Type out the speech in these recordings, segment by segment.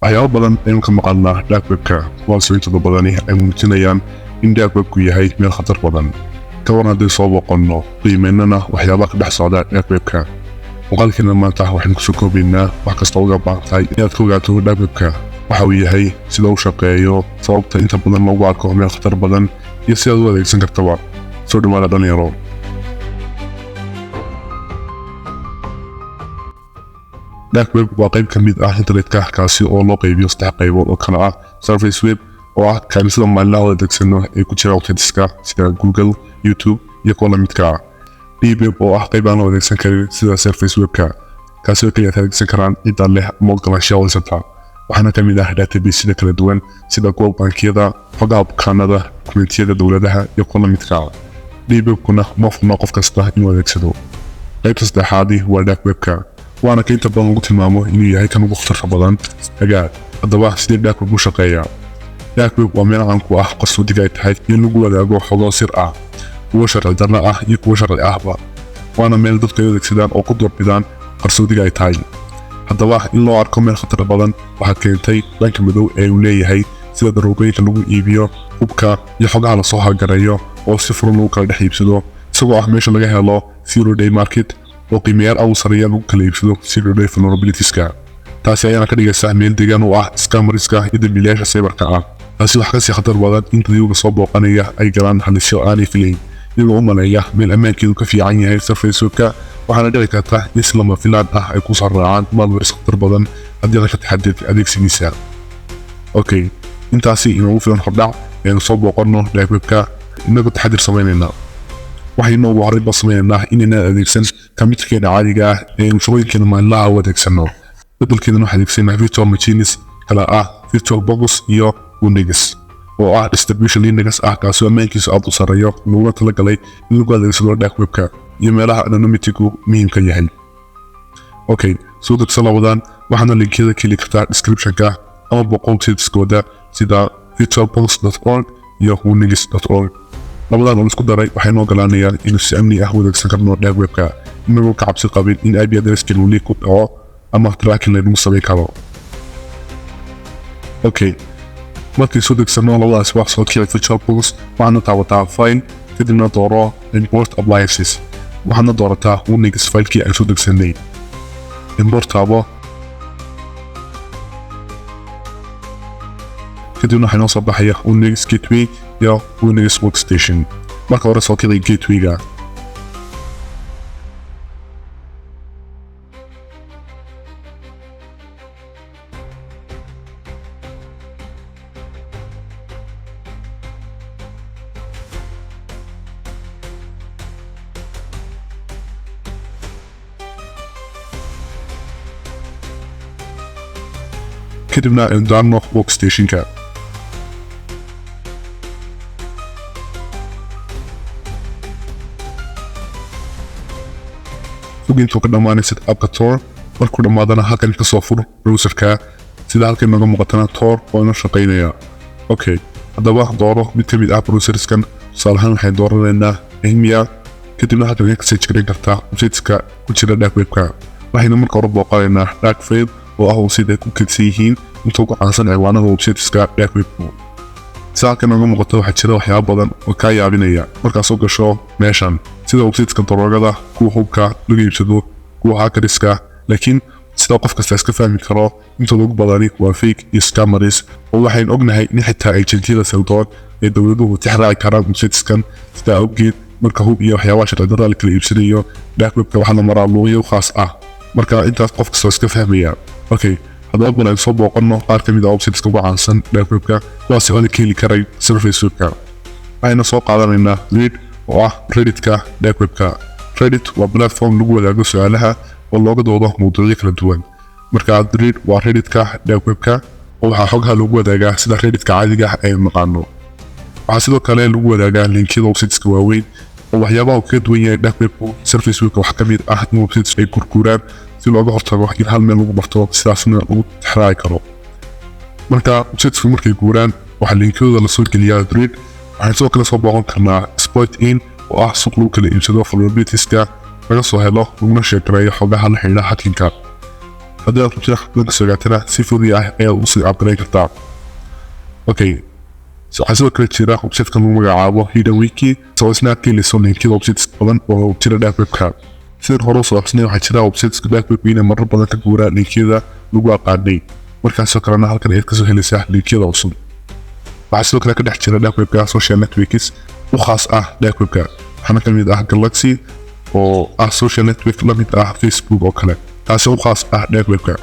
waxyaabo badan aynu ka maqalnaa dark webka kuwaasoo intooda badani ay muujinayaan in dark webku yahay meel khatar badan ka waran haddii soo boqonno qiimeynana waxyaabaha ka dhex socda dark webka muuqaalkeena maanta waxaynu kusoo koobaynaa wax kasta uga baahan tahay inaad ka ogaato dark webka waxa uu yahay sida uu shaqeeyo sababta inta badan loogu arko meel khatar badan iyo sidaad u adeegsan kartaba soo dhawaada dhalinyaro. dark web waa qayb ka mid ah internetka kaasi oo loo qaybiyo 3 qaybood oo kala ah surface web oo ah kaniisada maalinlaha oo adeegsano ee ku jira websiteska sida Google, YouTube iyo kuwa la midka ah. deep web oo ah qayb aan loo adeegsan karin sida surface webka kaasi oo kaliya adeegsan karaan cid leh ogolaansho haysata waxaana ka mid ah database kala duwan sida kuwa bankiyada, xogaha bukaanada, dukumentiyada dowladaha iyo kuwa la midka ah. deep webkuna ma furna qof kasta inuu adeegsado. qaybta saddexaadi waa dark webka waana ka inta badan lagu tilmaamo inuu yahay kan ugu khatarta badan. haddaba sidee dark web u shaqeeyaa? dark web waa meel caan ku ah qarsoodiga ay tahay in lagu wadaago xogo sir ah, kuwa sharci darro ah iyo kuwa sharci ahba. waana meel dadku ay adeegsadaan oo ku doorbidaan qarsoodiga ay tahay. haddaba in loo arko meel khatar badan waxaa keentay dhanka madow ee uu leeyahay sida daroogooyinka lagu iibiyo, hubka iyo xogaha lasoo hagareeyo oo si furan lagu kala dhex iibsado isagoo ah meesha laga helo zero day market oo qiimeyaal aad u sarreeya lagu kala iibsado zero day vulnerabilitieska. taasi ayaana ka dhigaysa meel deegaan u ah scammerska iyo dambiilayaasha cyberka ah. taasi wax kasii khatar badan in dadka soo booqanaya ay galaan halisyo aanay filayn iyagoo u maleeya meel ammaankeedu ka fiican yahay surface webka waxaana dhici karta in si lama filaan ah ay ku soo raacaan malwares khatar badan haddii la ka taxadid adeegsigiisa. intaasi inoogu filan hordhac aynu soo booqanno dark webka inagoo taxadir samaynayna. waxaynu ugu horreynba sameynaynaa inaynaan adeegsan kombiyuutarkeena caadiga ah ee shaqooyinkeena maalinlaha u adeegsano. beddelkeedana waxaan adeegsanaa virtual machines kala ah VirtualBox iyo Windows oo ah distribution Linux ah kaasoo ammaankiisu aad u sarreeyo laguna talagalay in lagu adeegsado dark webka iyo meelaha anonymity-gu muhiimka yahay. soo degso labadan waxaana linkiyada ka heli kartaa description-ka ama website-kooda sida virtualbox.org iyo windows.org. labadan oo isku daray waxay noo ogolaanayaan inuu si amni ah u adeegsan karno dark webka inagoo ka cabsi qabin in IP address-keenu leak ku dhaco ama tracking lagu samayn karo. markii soo degsano labadaas wax soo kici VirtualBox waxaana taabataa file kadibna dooro import appliances waxaana doorataa Windows filekii aan soo degsanay. import taabo kadibna waxay noo soo baxaya Windows Gateway iyo Windows Workstation. marka hore soo kici gateway-ga kadibna aynu daarno Workstation-ka. intuu ka dhammaanaysid appka Tor markuu dhammaadana halkan ka soo fur browserka sida halkan nooga muuqatana Tor oo inoo shaqaynaya. haddaba dooro mid ka mid ah browserskan tusaale ahaan waxay dooranaynaa Nehemia kadibna halkan ka search gareyn kartaa websiteska ku jira dark webka. waxayna marka hore booqanaynaa dark web oo ah website ay ku kaydsan yihiin inta ugu caansan ciwaanada websiteska dark webku. sida halkan nooga muuqata waxaa jira waxyaabo badan oo kaa yaabinaya markaad soo gasho meeshan sida websiteska daroogada, kuwa hubka laga iibsado, kuwa hackeriska, laakiin sida qof kasta iska fahmi karo intooda ugu badani waa fake iyo scammers oo waxaynu ognahay in xitaa agentiyada sirdoon ee dowladuhu tixraaci karaan websiteskan. sidaa awgeed marka hub iyo waxyaabaha sharci darra la kala iibsanayo dark webka waxaa la maraa luuqyo khaas ah marka intaas qof kasta iska fahmaya. haddaba bal aynu soo booqanno qaar ka mid ah websiteska ugu caansan dark webka kuwaasi oo la ka heli karay surface webka. waxayna soo qaadanaynaa Reddit oo ah Reddit-ka dark webka. Reddit waa platform lagu wadaago su'aalaha oo looga doodo mowduucyo kala duwan. marka Reddit waa Reddit-ka dark webka oo waxaa xogaha lagu wadaagaa sida Reddit-ka caadiga ah aynu naqaano. waxaa sidoo kale lagu wadaagaa linkiyada websiteska waaweyn oo waxyaabaha uu kaga duwan yahay dark webku. surface webka waxaa ka mid ah in websites ay gurguraan si looga hortago in hal meel lagu barto sidaasna lagu tixraaci karo. marka websitesku markay guuraan waxaa linkiyadooda lasoo geliyaa Reddit. waxaan sidoo kale soo booqan karnaa Exploit-in oo ah suuq lagu kala iibsado vulnerabilitieska laga soo helo laguna sheekareeyo xogaha la xidhiidha hacking-ka. haddii aad rabtid xogta sugaatana si fudud ayaad u sii upgrade kartaa. Okay, waxaa sidoo kale jira website-kan lagu magacaabo Hidden Wiki oo isna aad ka helayso linkada websites badan oo jira dark web-ka. sidaan hore usoo xusnay waxaa jira websiteska dark web inay marar badan ka guuraan linkiyada lagu aqaanay, markaasoo kalena halkan ayaad kasoo helaysaa linkiyada cusub. waxaa sidoo kale ka dhex jira dark web-ka social networks u khaas ah dark web-ka, waxaana ka mid ah Galaxy oo ah social network la mid ah Facebook oo kale, taasi u khaas ah dark web-ka.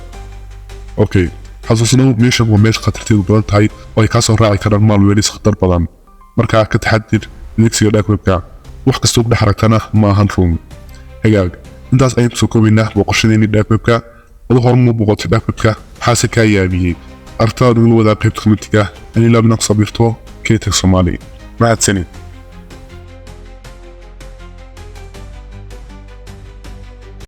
Okay, xasuusnow meeshan waa meesha khatarteedu badan tahay oo ay kaasoo raaci karaan malwares khatar badan, markaa ka taxadir adeegsiga dark web-ka. wax kastoo ku dhex aragtana ma ahan run. hagaag, intaas ayaan kusoo koobaynaa booqashadeennii dark web-ka. wada horma booqotay dark web-ka, maxaase kaa yaabiyey? arrintaada nagula wadaag qaybta commentiga. ani laabinaad sabirto K-Tech Somali. mahadsanid.